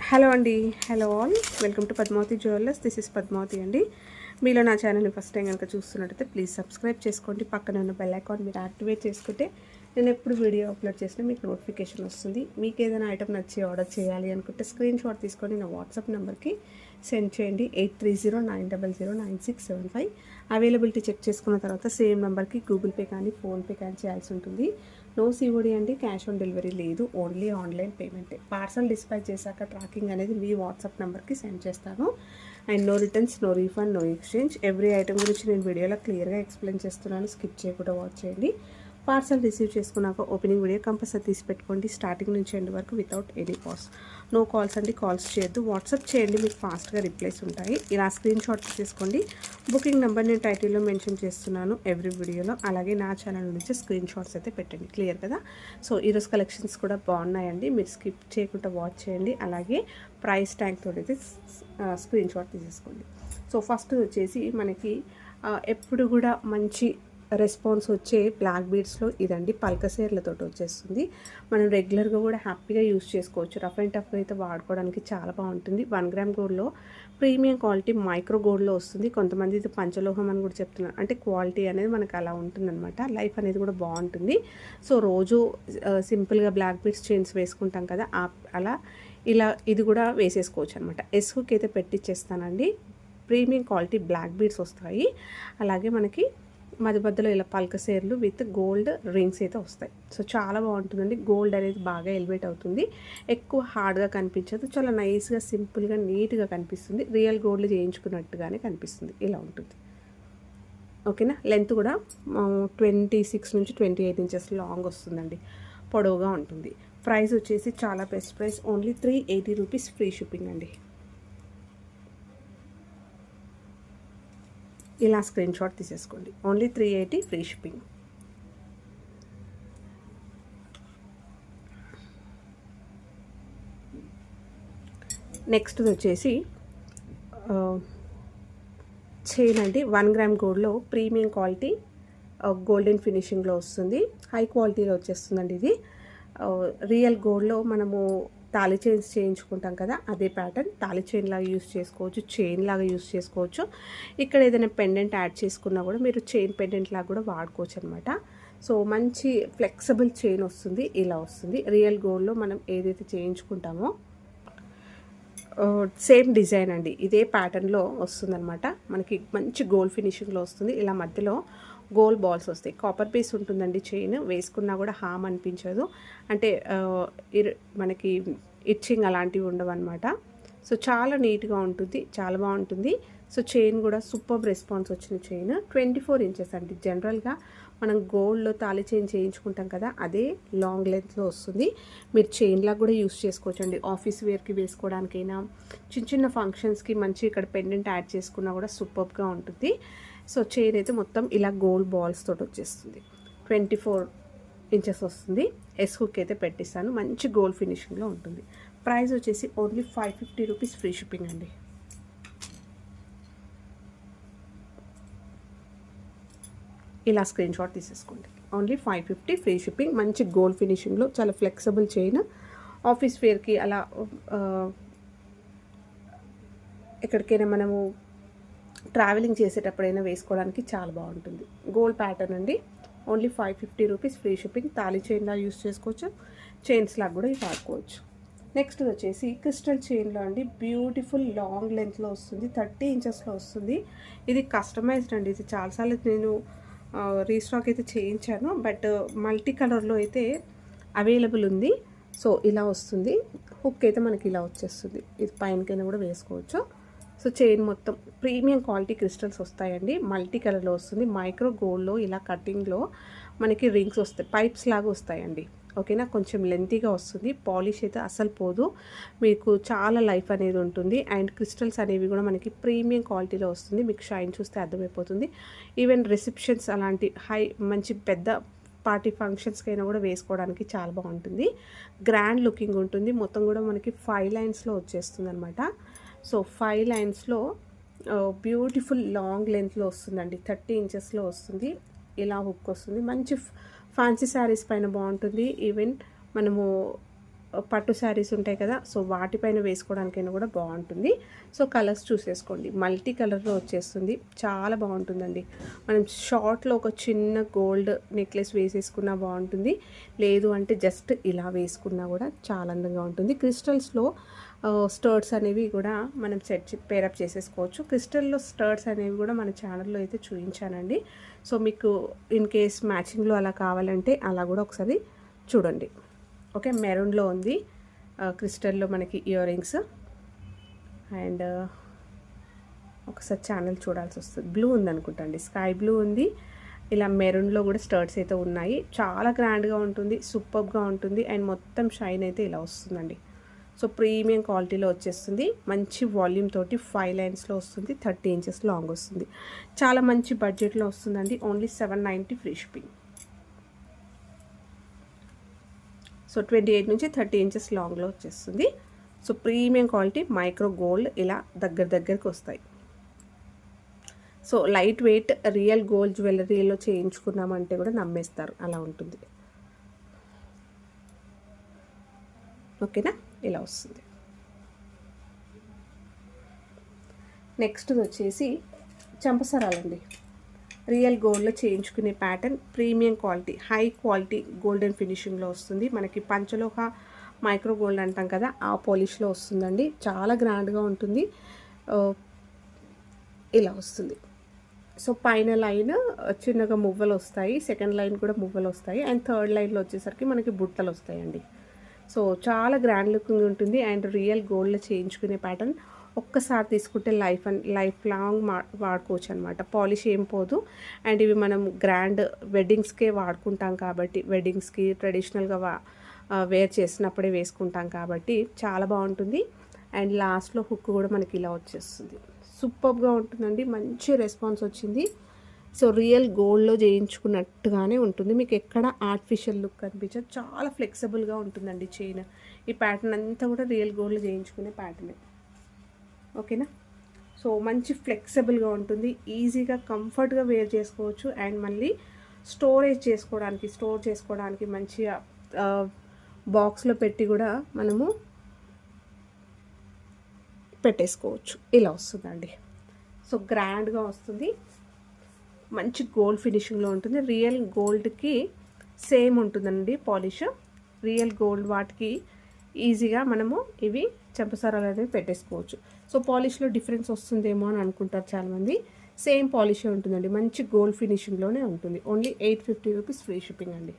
Hello అండి. Hello all. Welcome to Padmavathi Jewellers. This is Padmavathi అండి. మీలో నా ఛానల్ని ఫస్ట్ టైం కనుక చూస్తున్నట్టయితే ప్లీజ్ సబ్స్క్రైబ్ చేసుకోండి. పక్కన ఉన్న బెల్ ఐకాన్ మీరు యాక్టివేట్ చేసుకుంటే నేను ఎప్పుడు వీడియో అప్లోడ్ చేసినా మీకు నోటిఫికేషన్ వస్తుంది. మీకు ఏదైనా ఐటమ్ నచ్చి ఆర్డర్ చేయాలి అనుకుంటే స్క్రీన్ షాట్ తీసుకొని నా వాట్సాప్ నెంబర్కి సెండ్ చేయండి. 8309009675. అవైలబిలిటీ చెక్ చేసుకున్న తర్వాత సేమ్ నెంబర్కి గూగుల్ పే కానీ ఫోన్పే కానీ చేయాల్సి ఉంటుంది. నో సిఓడి అండి, క్యాష్ ఆన్ డెలివరీ లేదు, ఓన్లీ ఆన్లైన్ పేమెంటే. పార్సల్ డిస్పాచ్ చేశాక ట్రాకింగ్ అనేది మీ వాట్సాప్ నెంబర్కి సెండ్ చేస్తాను. And no returns, no refund, no exchange. Every item గురించి నేను వీడియోలో క్లియర్గా ఎక్స్ప్లెయిన్ చేస్తున్నాను. స్కిప్ చేయకుండా వాచ్ చేయండి. పార్సల్ రిసీవ్ చేసుకున్నాక ఓపెనింగ్ వీడియో కంపల్సరీ తీసి పెట్టుకోండి, స్టార్టింగ్ నుంచి ఎండ్ వరకు without any calls. No calls అండి, కాల్స్ చేయొద్దు. వాట్సాప్ చేయండి, మీకు ఫాస్ట్గా రిప్లైస్ ఉంటాయి. ఇలా స్క్రీన్ షాట్ తీసుకోండి. బుకింగ్ నెంబర్ నేను టైటిల్లో మెన్షన్ చేస్తున్నాను ఎవ్రీ వీడియోలో. అలాగే నా ఛానల్ నుంచి స్క్రీన్ షాట్స్ అయితే పెట్టండి. క్లియర్ కదా? సో ఈరోజు కలెక్షన్స్ కూడా బాగున్నాయండి, మీరు స్కిప్ చేయకుండా వాచ్ చేయండి. అలాగే ప్రైస్ ట్యాగ్ తోటి అయితే స్క్రీన్ షాట్ తీసేసుకోండి. సో ఫస్ట్ వచ్చేసి మనకి ఎప్పుడు కూడా మంచి రెస్పాన్స్ వచ్చే బ్లాక్ బీడ్స్లో ఇదండి. పల్కసేర్లతో వచ్చేస్తుంది. మనం రెగ్యులర్గా కూడా హ్యాపీగా యూస్ చేసుకోవచ్చు. రఫ్ అండ్ టఫ్గా అయితే వాడుకోవడానికి చాలా బాగుంటుంది. 1 గ్రామ్ గోల్డ్లో ప్రీమియం క్వాలిటీ మైక్రో గోల్డ్లో వస్తుంది. కొంతమంది ఇది పంచలోహం అని కూడా చెప్తున్నారు. అంటే క్వాలిటీ అనేది మనకు అలా ఉంటుందన్నమాట. లైఫ్ అనేది కూడా బాగుంటుంది. సో రోజు సింపుల్గా బ్లాక్ బీడ్స్ చైన్స్ వేసుకుంటాం కదా, అలా ఇలా ఇది కూడా వేసేసుకోవచ్చు అనమాట. ఎస్హుక్ అయితే పెట్టిచ్చేస్తానండి. ప్రీమియం క్వాలిటీ బ్లాక్ బీడ్స్ వస్తాయి. అలాగే మనకి మధ్యలో ఇలా పల్కసేర్లు విత్ గోల్డ్ రింగ్స్ అయితే వస్తాయి. సో చాలా బాగుంటుందండి. గోల్డ్ అనేది బాగా ఎలివేట్ అవుతుంది. ఎక్కువ హార్డ్గా కనిపించదు. చాలా నైస్గా, సింపుల్గా, నీట్గా కనిపిస్తుంది. రియల్ గోల్డ్ చేయించుకున్నట్టుగానే కనిపిస్తుంది. ఇలా ఉంటుంది. ఓకేనా? లెంత్ కూడా 26 నుంచి 28 ఇంచెస్ లాంగ్ వస్తుందండి. పొడవుగా ఉంటుంది. ప్రైస్ వచ్చేసి చాలా best price. Only 380 rupees free shipping అండి. ఇలా స్క్రీన్ షాట్ తీసేసుకోండి. Only 380 free shipping. నెక్స్ట్ వచ్చేసి చైన్ అండి. 1 గ్రామ్ గోల్డ్లో ప్రీమియం క్వాలిటీ గోల్డెన్ ఫినిషింగ్లో వస్తుంది. హై క్వాలిటీలో వచ్చేస్తుందండి. ఇది రియల్ గోల్డ్లో మనము తాళి చైన్స్ చేయించుకుంటాం కదా, అదే ప్యాటర్న్. తాళి చైన్ లాగా యూస్ చేసుకోవచ్చు, చైన్ లాగా యూస్ చేసుకోవచ్చు. ఇక్కడ ఏదైనా పెండెంట్ యాడ్ చేసుకున్నా కూడా మీరు చైన్ పెండెంట్ లాగా కూడా వాడుకోవచ్చు అనమాట. సో మంచి ఫ్లెక్సిబుల్ చైన్ వస్తుంది. ఇలా వస్తుంది. రియల్ గోల్డ్లో మనం ఏదైతే చేయించుకుంటామో సేమ్ డిజైన్ అండి. ఇదే ప్యాటర్న్లో వస్తుందన్నమాట. మనకి మంచి గోల్డ్ ఫినిషింగ్లో వస్తుంది. ఇలా మధ్యలో గోల్డ్ బాల్స్ వస్తాయి. కాపర్ పీస్ ఉంటుందండి. చైన్ వేసుకున్నా కూడా హామ్ అనిపించదు. అంటే మనకి ఇచ్చింగ్ అలాంటివి ఉండవు అనమాట. సో చాలా నీట్గా ఉంటుంది, చాలా బాగుంటుంది. సో చైన్ కూడా సూపర్ రెస్పాన్స్ వచ్చిన చైన్. 24 ఇంచెస్ అండి. జనరల్గా మనం గోల్డ్లో తాళి చైన్ చేయించుకుంటాం కదా, అదే లాంగ్ లెంత్లో వస్తుంది. మీరు చైన్లా కూడా యూస్ చేసుకోవచ్చు అండి. ఆఫీస్ వేర్కి వేసుకోవడానికైనా, చిన్న చిన్న ఫంక్షన్స్కి మంచి ఇక్కడ పెండెంట్ యాడ్ చేసుకున్నా కూడా సూపర్గా ఉంటుంది. సో చైన్ అయితే మొత్తం ఇలా గోల్డ్ బాల్స్ తోటి వచ్చేస్తుంది. 24 ఇంచెస్ వస్తుంది. ఎస్ హుక్ అయితే పెట్టిస్తాను. మంచి గోల్డ్ ఫినిషింగ్లో ఉంటుంది. ప్రైస్ వచ్చేసి ఓన్లీ 550 రూపీస్ ఫ్రీ షిప్పింగ్ అండి. ఇలా స్క్రీన్ షాట్ తీసేసుకోండి. Only 550 free shipping. మంచి గోల్డ్ ఫినిషింగ్లో చాలా ఫ్లెక్సిబుల్ చైన్. ఆఫీస్ వేర్కి అలా ఎక్కడికైనా మనము ట్రావెలింగ్ చేసేటప్పుడైనా వేసుకోవడానికి చాలా బాగుంటుంది. గోల్డ్ ప్యాటర్న్ అండి. Only 550 rupees free shipping. తాళి చైన్లా యూస్ చేసుకోవచ్చు, చైన్స్ లాగా కూడా వాడుకోవచ్చు. నెక్స్ట్ వచ్చేసి క్రిస్టల్ చైన్లో అండి. బ్యూటిఫుల్ లాంగ్ లెంత్లో వస్తుంది. 30 ఇంచెస్లో వస్తుంది. ఇది కస్టమైజ్డ్ అండి. ఇది చాలాసార్లు నేను రీస్టాక్ అయితే చేయించాను, బట్ మల్టీ కలర్లో అయితే అవైలబుల్ ఉంది. సో ఇలా వస్తుంది. హుక్ అయితే మనకి ఇలా వచ్చేస్తుంది. ఇది పైనకైనా కూడా వేసుకోవచ్చు. సో చైన్ మొత్తం ప్రీమియం క్వాలిటీ క్రిస్టల్స్ వస్తాయండి. మల్టీ కలర్లో వస్తుంది. మైక్రో గోల్డ్లో ఇలా కటింగ్లో మనకి రింగ్స్ వస్తాయి, పైప్స్ లాగా వస్తాయండి. ఓకేనా? కొంచెం లెంతీగా వస్తుంది. పాలిష్ అయితే అసలు పోదు. మీకు చాలా లైఫ్ అనేది ఉంటుంది. అండ్ క్రిస్టల్స్ అనేవి కూడా మనకి ప్రీమియం క్వాలిటీలో వస్తుంది. మీకు షైన్ చూస్తే అర్థమైపోతుంది. ఈవెన్ రిసెప్షన్స్ అలాంటి మంచి పెద్ద పార్టీ ఫంక్షన్స్కి అయినా కూడా వేసుకోవడానికి చాలా బాగుంటుంది. గ్రాండ్ లుకింగ్ ఉంటుంది. మొత్తం కూడా మనకి 5 లైన్స్లో వచ్చేస్తుంది అనమాట. సో 5 లైన్స్లో బ్యూటిఫుల్ లాంగ్ లెంత్లో వస్తుందండి. 30 ఇంచెస్లో వస్తుంది. ఇలా హుక్ వస్తుంది. మంచి ఫ్యాన్సీ శారీస్ పైన బాగుంటుంది. ఈవెన్ మనము పట్టు శారీస్ ఉంటాయి కదా, సో వాటిపైన వేసుకోవడానికైనా కూడా బాగుంటుంది. సో కలర్స్ చూసేసుకోండి, మల్టీ కలర్లో వచ్చేస్తుంది, చాలా బాగుంటుందండి. మనం షార్ట్లో ఒక చిన్న గోల్డ్ నెక్లెస్ వేసేసుకున్నా బాగుంటుంది, లేదు అంటే జస్ట్ ఇలా వేసుకున్నా కూడా చాలా అందంగా ఉంటుంది. క్రిస్టల్స్లో స్టర్ట్స్ అనేవి కూడా మనం పేరప్ చేసేసుకోవచ్చు. క్రిస్టల్లో స్టర్ట్స్ అనేవి కూడా మన ఛానల్లో అయితే చూపించానండి. సో మీకు ఇన్ కేస్ మ్యాచింగ్లో అలా కావాలంటే అలా కూడా ఒకసారి చూడండి. ఓకే, మెరూన్లో ఉంది, క్రిస్టల్లో మనకి ఇయర్ రింగ్స్. అండ్ ఒకసారి ఛానల్ చూడాల్సి వస్తుంది, బ్లూ ఉంది అనుకుంటా అండి, స్కై బ్లూ ఉంది. ఇలా మెరూన్లో కూడా స్టర్ట్స్ అయితే ఉన్నాయి, చాలా గ్రాండ్గా ఉంటుంది, సూపర్గా ఉంటుంది. అండ్ మొత్తం షైన్ అయితే ఇలా వస్తుందండి. సో ప్రీమియం క్వాలిటీలో వచ్చేస్తుంది, మంచి వాల్యూమ్ తోటి 5 లైన్స్లో వస్తుంది, 30 ఇంచెస్ లాంగ్ వస్తుంది, చాలా మంచి బడ్జెట్లో వస్తుందండి. Only 790 free shipping. సో 28 నుంచి 30 ఇంచెస్ లాంగ్లో వచ్చేస్తుంది. So premium quality micro gold ఇలా దగ్గరికి వస్తాయి. So light weight real gold జ్యువెలరీలో చేయించుకున్నామంటే కూడా నమ్మేస్తారు, అలా ఉంటుంది. ఓకేనా, ఇలా వస్తుంది. నెక్స్ట్ వచ్చేసి చంపసరాలండి, రియల్ గోల్డ్లో చేయించుకునే pattern, premium quality, high quality golden ఫినిషింగ్లో వస్తుంది. మనకి పంచలోహ మైక్రో గోల్డ్ అంటాం కదా, ఆ పాలిష్లో వస్తుందండి, చాలా గ్రాండ్గా ఉంటుంది. ఇలా వస్తుంది. సో పైన లైన్ చిన్నగా మువ్వలు వస్తాయి, సెకండ్ లైన్ కూడా మువ్వలు వస్తాయి, అండ్ థర్డ్ లైన్లో వచ్చేసరికి మనకి బుట్టలు వస్తాయండి. సో చాలా గ్రాండ్ లుకింగ్ ఉంటుంది. అండ్ రియల్ గోల్డ్లో చేయించుకునే ప్యాటర్న్, ఒక్కసారి తీసుకుంటే లైఫ్ లాంగ్ వాడుకోవచ్చు అనమాట, పాలిష్ ఏం పోదు. అండ్ ఇవి మనం గ్రాండ్ వెడ్డింగ్స్కే వాడుకుంటాం కాబట్టి, వెడ్డింగ్స్కి ట్రెడిషనల్గా వేర్ చేసినప్పుడే వేసుకుంటాం కాబట్టి చాలా బాగుంటుంది. అండ్ లాస్ట్లో హుక్ కూడా మనకి ఇలా వచ్చేస్తుంది, సూపర్గా ఉంటుందండి, మంచి రెస్పాన్స్ వచ్చింది. సో రియల్ గోల్డ్లో చేయించుకున్నట్టుగానే ఉంటుంది, మీకు ఎక్కడ ఆర్టిఫిషియల్ లుక్ కనిపించదు, చాలా ఫ్లెక్సిబుల్గా ఉంటుందండి చైన్. ఈ ప్యాటర్న్ అంతా కూడా రియల్ గోల్డ్లో చేయించుకునే ప్యాటర్నే. ఓకేనా, సో మంచి ఫ్లెక్సిబుల్గా ఉంటుంది, ఈజీగా కంఫర్ట్గా వేర్ చేసుకోవచ్చు. అండ్ మళ్ళీ స్టోర్ చేసుకోవడానికి మంచిగా బాక్స్లో పెట్టి కూడా మనము పెట్టేసుకోవచ్చు, ఇలా వస్తుందండి. సో గ్రాండ్గా వస్తుంది, మంచి గోల్డ్ ఫినిషింగ్లో ఉంటుంది. రియల్ గోల్డ్కి సేమ్ ఉంటుందండి పాలిష్, రియల్ గోల్డ్ వాటికి ఈజీగా మనము ఇవి చెంపసరాలు అనేవి పెట్టేసుకోవచ్చు. సో పాలిష్లో డిఫరెన్స్ వస్తుందేమో అని అనుకుంటారు చాలామంది, సేమ్ పాలిషే ఉంటుందండి, మంచి గోల్డ్ ఫినిషింగ్లోనే ఉంటుంది. ఓన్లీ 850 రూపీస్ ఫ్రీ షిప్పింగ్ అండి.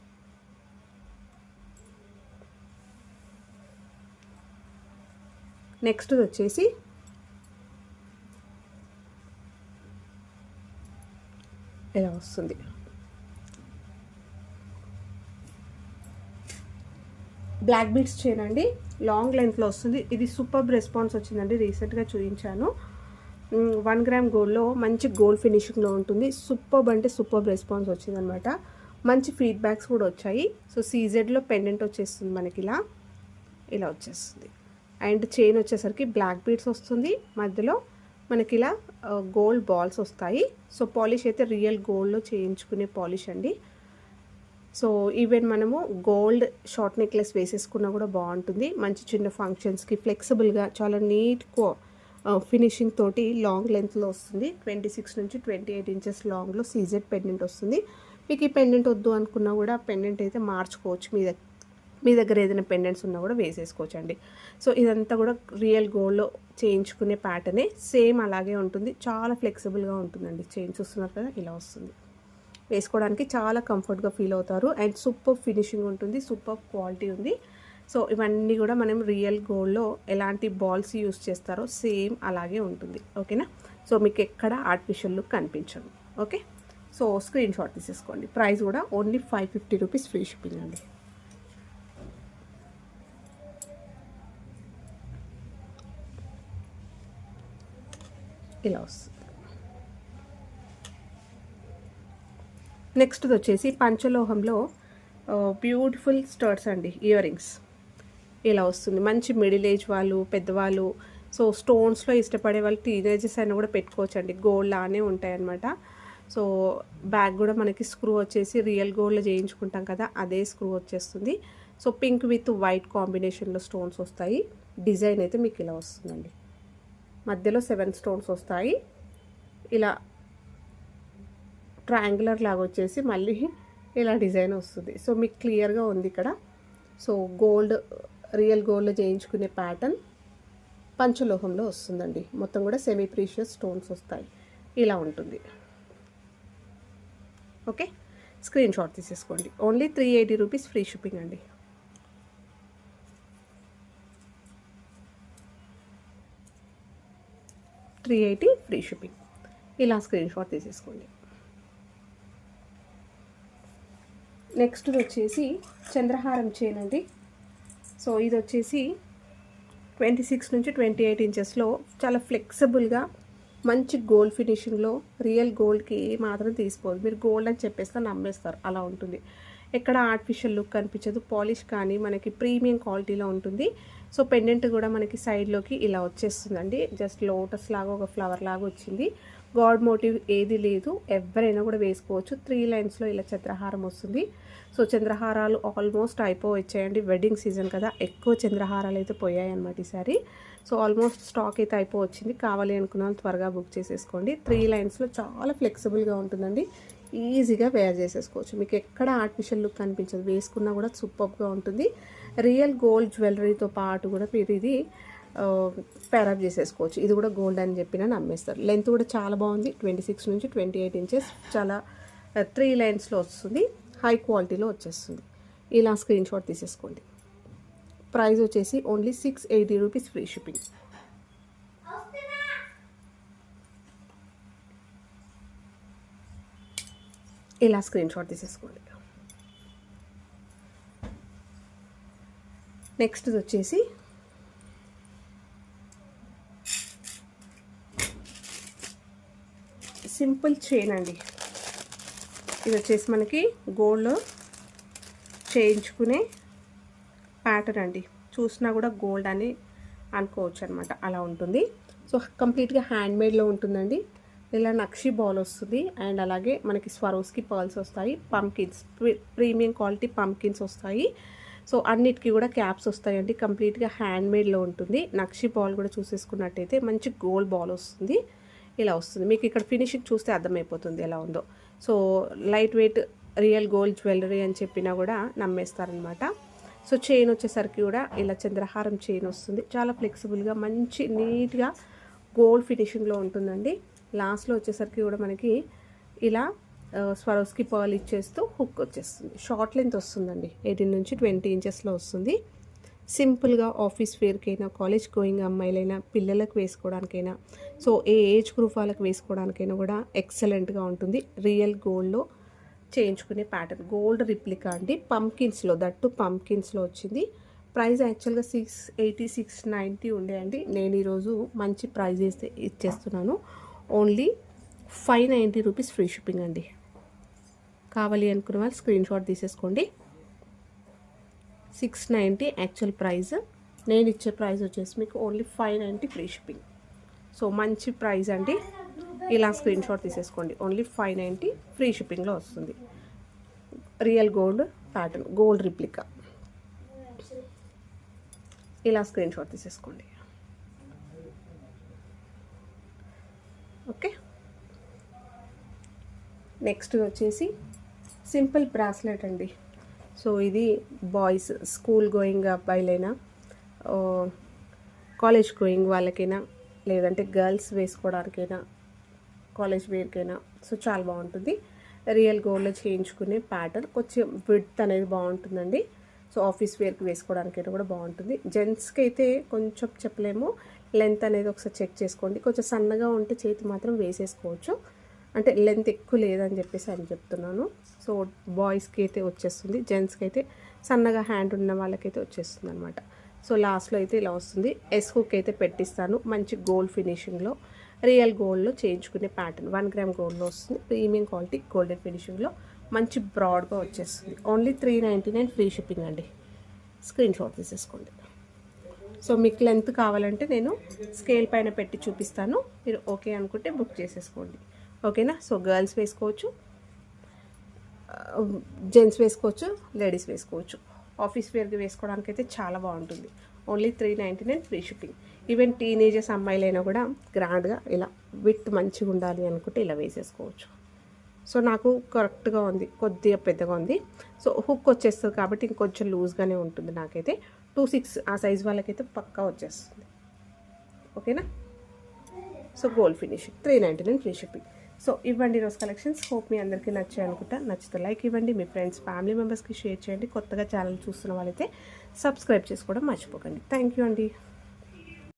నెక్స్ట్ వచ్చేసి ఇలా వస్తుంది, బ్లాక్ బీడ్స్ చైన్ అండి, లాంగ్ లెంత్లో వస్తుంది. ఇది సూపర్ రెస్పాన్స్ వచ్చిందండి, రీసెంట్గా చూపించాను. 1 గ్రామ్ గోల్డ్లో మంచి గోల్డ్ ఫినిషింగ్లో ఉంటుంది, సూపర్ అంటే సూపర్ రెస్పాన్స్ వచ్చిందనమాట, మంచి ఫీడ్బ్యాక్స్ కూడా వచ్చాయి. సో సీజెడ్లో పెండెంట్ వచ్చేస్తుంది మనకి, ఇలా వచ్చేస్తుంది. అండ్ చైన్ వచ్చేసరికి బ్లాక్ బీడ్స్ వస్తుంది, మధ్యలో మనకి ఇలా గోల్డ్ బాల్స్ వస్తాయి. సో పాలిష్ అయితే రియల్ గోల్డ్లో చేయించుకునే పాలిష్ అండి. సో ఈవెన్ మనము గోల్డ్ షార్ట్ నెక్లెస్ వేసేసుకున్నా కూడా బాగుంటుంది, మంచి చిన్న ఫంక్షన్స్కి ఫ్లెక్సిబుల్గా చాలా నీట్ ఫినిషింగ్ తోటి లాంగ్ లెంత్లో వస్తుంది. 26 నుంచి 28 ఇంచెస్ లాంగ్లో సీజెడ్ పెండెంట్ వస్తుంది. మీకు ఈ పెండెంట్ వద్దు అనుకున్నా కూడా పెండెంట్ అయితే మార్చుకోవచ్చు, మీ దగ్గర ఏదైనా పెండెంట్స్ ఉన్నా కూడా వేసేసుకోవచ్చు అండి. సో ఇదంతా కూడా రియల్ గోల్డ్లో చేయించుకునే ప్యాటర్నే, సేమ్ అలాగే ఉంటుంది, చాలా ఫ్లెక్సిబుల్గా ఉంటుందండి. చైన్ చూస్తున్నారు కదా, ఇలా వస్తుంది, వేసుకోవడానికి చాలా కంఫర్ట్గా ఫీల్ అవుతారు. అండ్ సూపర్ ఫినిషింగ్ ఉంటుంది, సూపర్ క్వాలిటీ ఉంది. సో ఇవన్నీ కూడా మనం రియల్ గోల్డ్లో ఎలాంటి బాల్స్ యూస్ చేస్తారో సేమ్ అలాగే ఉంటుంది. ఓకేనా, సో మీకు ఎక్కడ ఆర్టిఫిషియల్ లుక్ కనిపించదు. ఓకే, సో స్క్రీన్ షాట్ తీసేసుకోండి. ప్రైస్ కూడా ఓన్లీ 550 రూపీస్ ఫ్రీ షిప్పింగ్ అండి. ఇలా వస్తుంది. నెక్స్ట్ వచ్చేసి పంచలోహంలో బ్యూటిఫుల్ స్టర్ట్స్ అండి, ఇయర్ రింగ్స్ ఇలా వస్తుంది. మంచి మిడిల్ ఏజ్ వాళ్ళు, పెద్దవాళ్ళు, సో స్టోన్స్లో ఇష్టపడే వాళ్ళు, టీనేజర్స్ అయినా కూడా పెట్టుకోవచ్చు అండి, గోల్డ్ లానే ఉంటాయి అన్నమాట. సో బ్యాక్ కూడా మనకి స్క్రూ వచ్చేసి రియల్ గోల్డ్లో చేయించుకుంటాం కదా, అదే స్క్రూ వచ్చేస్తుంది. సో పింక్ విత్ వైట్ కాంబినేషన్లో స్టోన్స్ వస్తాయి. డిజైన్ అయితే మీకు ఇలా వస్తుందండి. మధ్యలో 7 స్టోన్స్ వస్తాయి. ఇలా ట్రయాంగులర్ లాగా వచ్చేసి మళ్ళీ ఇలా డిజైన్ వస్తుంది. సో మీకు క్లియర్గా ఉంది ఇక్కడ. సో గోల్డ్, రియల్ గోల్డ్లో చేయించుకునే ప్యాటర్న్ పంచలోహంలో వస్తుందండి. మొత్తం కూడా సెమీ ప్రీషియస్ స్టోన్స్ వస్తాయి. ఇలా ఉంటుంది. ఓకే, స్క్రీన్ షాట్ తీసేసుకోండి. ఓన్లీ 380 రూపీస్ ఫ్రీ షిప్పింగ్ అండి. $380 ఫ్రీ షిప్పింగ్. ఇలా స్క్రీన్ షాట్ తీసేసుకోండి. నెక్స్ట్ వచ్చేసి చంద్రహారం చైన్ అండి. సో ఇది వచ్చేసి 26 నుంచి 28 ఇంచెస్లో చాలా ఫ్లెక్సిబుల్గా మంచి గోల్డ్ ఫినిషింగ్లో, రియల్ గోల్డ్కి మాత్రం తీసుకోదు. మీరు గోల్డ్ అని చెప్పేస్తే నమ్మేస్తారు, అలా ఉంటుంది. ఎక్కడ ఆర్టిఫిషియల్ లుక్ కనిపించదు. పాలిష్ కానీ మనకి ప్రీమియం క్వాలిటీలో ఉంటుంది. సో పెండెంట్ కూడా మనకి సైడ్లోకి ఇలా వచ్చేస్తుందండి. జస్ట్ లోటస్ లాగా ఒక ఫ్లవర్ లాగా వచ్చింది. గాడ్ మోటివ్ ఏది లేదు, ఎవరైనా కూడా వేసుకోవచ్చు. 3 లైన్స్లో ఇలా చంద్రహారం వస్తుంది. సో చంద్రహారాలు ఆల్మోస్ట్ అయిపోవచ్చాయండి. వెడ్డింగ్ సీజన్ కదా, ఎక్కువ చంద్రహారాలు అయితే పోయాయి అన్నమాట ఈసారి. సో ఆల్మోస్ట్ స్టాక్ అయితే అయిపోవచ్చింది. కావాలి అనుకున్న వాళ్ళు త్వరగా బుక్ చేసేసుకోండి. 3 లైన్స్లో చాలా ఫ్లెక్సిబుల్గా ఉంటుందండి. ఈజీగా వేర్ చేసేసుకోవచ్చు. మీకు ఎక్కడ ఆర్టిఫిషియల్ లుక్ కనిపించదు. వేసుకున్నా కూడా సూపర్గా ఉంటుంది. రియల్ గోల్డ్ జ్యువెలరీతో పాటు కూడా మీరు ఇది పేరప్ చేసేసుకోవచ్చు. ఇది కూడా గోల్డ్ అని చెప్పిన నమ్మేస్తారు. లెంత్ కూడా చాలా బాగుంది. 26 నుంచి 28 ఇంచెస్, చాలా 3 లైన్స్లో వస్తుంది. హై క్వాలిటీలో వచ్చేస్తుంది. ఇలా స్క్రీన్ షాట్ తీసేసుకోండి. ప్రైస్ వచ్చేసి ఓన్లీ 680 రూపీస్ ఫ్రీ షిప్పింగ్. ఇలా స్క్రీన్ షాట్ తీసేసుకోండి. నెక్స్ట్ వచ్చేసి సింపుల్ చైన్ అండి. ఇది వచ్చేసి మనకి గోల్డ్ చేయించుకునే ప్యాటర్న్ అండి. చూసినా కూడా గోల్డ్ అని అనుకోవచ్చు అనమాట, అలా ఉంటుంది. సో కంప్లీట్గా హ్యాండ్మేడ్లో ఉంటుందండి. ఇలా నక్షి బాల్ వస్తుంది. అండ్ అలాగే మనకి స్వరోస్కి పర్ల్స్ వస్తాయి. పంకిన్స్, ప్రీమియం క్వాలిటీ పంకిన్స్ వస్తాయి. సో అన్నిటికీ కూడా క్యాప్స్ వస్తాయండి. కంప్లీట్గా హ్యాండ్మేడ్లో ఉంటుంది. నక్షి బాల్ కూడా చూసేసుకున్నట్టయితే మంచి గోల్డ్ బాల్ వస్తుంది. ఇలా వస్తుంది. మీకు ఇక్కడ ఫినిషింగ్ చూస్తే అర్థమైపోతుంది ఎలా ఉందో. So light weight real gold jewellery అని చెప్పినా కూడా నమ్మేస్తారనమాట. సో చైన్ వచ్చేసరికి కూడా ఇలా చంద్రహారం చైన్ వస్తుంది. చాలా ఫ్లెక్సిబుల్గా మంచి నీట్గా గోల్డ్ ఫినిషింగ్లో ఉంటుందండి. లాస్ట్లో వచ్చేసరికి కూడా మనకి ఇలా స్వరోస్కి పర్ల్ ఇచ్చేస్తూ హుక్ వచ్చేస్తుంది. షార్ట్ లెంత్ వస్తుందండి. 18 నుంచి 20 ఇంచెస్లో వస్తుంది. సింపుల్గా ఆఫీస్ వేర్కైనా, కాలేజ్ గోయింగ్ అమ్మాయిలైనా, పిల్లలకు వేసుకోవడానికైనా, సో ఏ ఏజ్ గ్రూప్ వాళ్ళకి వేసుకోవడానికైనా కూడా ఎక్సలెంట్గా ఉంటుంది. రియల్ గోల్డ్లో చేయించుకునే ప్యాటర్న్. గోల్డ్ రిప్లికా అండి. పంకిన్స్లో, దట్టు పంకిన్స్లో వచ్చింది. ప్రైస్ యాక్చువల్గా 680, 690 ఉండే అండి. నేను ఈరోజు మంచి ప్రైస్ ఇచ్చేస్తున్నాను. ఓన్లీ 590 రూపీస్ ఫ్రీ షిప్పింగ్ అండి. కావాలి అనుకున్న వాళ్ళు స్క్రీన్ షాట్ తీసేసుకోండి. 690 యాక్చువల్ ప్రైస్. నేను ఇచ్చే ప్రైస్ వచ్చేసి మీకు ఓన్లీ 590 ఫ్రీ షిప్పింగ్. సో మంచి ప్రైస్ అండి. ఇలా స్క్రీన్ షాట్ తీసేసుకోండి. ఓన్లీ 590 ఫ్రీ షిప్పింగ్లో వస్తుంది. Real gold pattern, gold replica. ఇలా స్క్రీన్ షాట్ తీసేసుకోండి. ఓకే, నెక్స్ట్ వచ్చేసి సింపుల్ బ్రాస్లెట్ అండి. సో ఇది బాయ్స్, స్కూల్ గోయింగ్ అబ్బాయిలైనా, కాలేజ్ గోయింగ్ వాళ్ళకైనా, లేదంటే గర్ల్స్ వేసుకోవడానికైనా, కాలేజ్ వేర్కైనా సో చాలా బాగుంటుంది. రియల్ గోల్డ్లో చేయించుకునే ప్యాటర్న్. కొంచెం విడ్త్ అనేది బాగుంటుందండి. సో ఆఫీస్ వేర్కి వేసుకోవడానికైనా కూడా బాగుంటుంది. జెంట్స్కి అయితే కొంచెం చెప్పలేము. లెంత్ అనేది ఒకసారి చెక్ చేసుకోండి. కొంచెం సన్నగా ఉంటే చేతి మాత్రం వేసేసుకోవచ్చు. అంటే లెంత్ ఎక్కువ లేదని చెప్పేసి అని చెప్తున్నాను. సో బాయ్స్కి అయితే వచ్చేస్తుంది. జెంట్స్కి అయితే సన్నగా హ్యాండ్ ఉన్న వాళ్ళకైతే వచ్చేస్తుంది అనమాట. సో లాస్ట్లో అయితే ఇలా వస్తుంది. ఎస్ హుక్ అయితే పెట్టిస్తాను. మంచి గోల్డ్ ఫినిషింగ్లో, రియల్ గోల్డ్లో చేయించుకునే ప్యాటర్న్. 1 గ్రామ్ గోల్డ్లో వస్తుంది. ప్రీమియం క్వాలిటీ గోల్డెన్ ఫినిషింగ్లో మంచి బ్రాడ్గా వచ్చేస్తుంది. ఓన్లీ 399 ఫ్రీ షిప్పింగ్ అండి. స్క్రీన్ షాట్ తీసేసుకోండి. సో మీకు లెంత్ కావాలంటే నేను స్కేల్ పైన పెట్టి చూపిస్తాను. మీరు ఓకే అనుకుంటే బుక్ చేసేసుకోండి. ఓకేనా? సో గర్ల్స్ వేసుకోవచ్చు, జెంట్స్ వేసుకోవచ్చు, లేడీస్ వేసుకోవచ్చు. ఆఫీస్ వేర్కి వేసుకోవడానికి అయితే చాలా బాగుంటుంది. Only 399 free shipping. Even teenagers అమ్మాయిలైనా కూడా గ్రాండ్గా ఇలా విత్ మంచిగా ఉండాలి అనుకుంటే ఇలా వేసేసుకోవచ్చు. సో నాకు కరెక్ట్గా ఉంది, కొద్దిగా పెద్దగా ఉంది. సో హుక్ వచ్చేస్తుంది కాబట్టి ఇంకొంచెం లూజ్గానే ఉంటుంది. నాకైతే 26 ఆ సైజ్ వాళ్ళకైతే పక్కా వచ్చేస్తుంది. ఓకేనా. So gold finishing 399 free shipping. So ఇవ్వండి ఈరోజు కలెక్షన్స్. హోప్ మీ అందరికీ నచ్చాయి అనుకుంటా. నచ్చితే లైక్ ఇవ్వండి, మీ ఫ్రెండ్స్ ఫ్యామిలీ మెంబర్స్కి షేర్ చేయండి. కొత్తగా ఛానల్ చూస్తున్న వాళ్ళైతే సబ్స్క్రైబ్ చేసుకోవడం మర్చిపోకండి. థ్యాంక్ యూ అండి.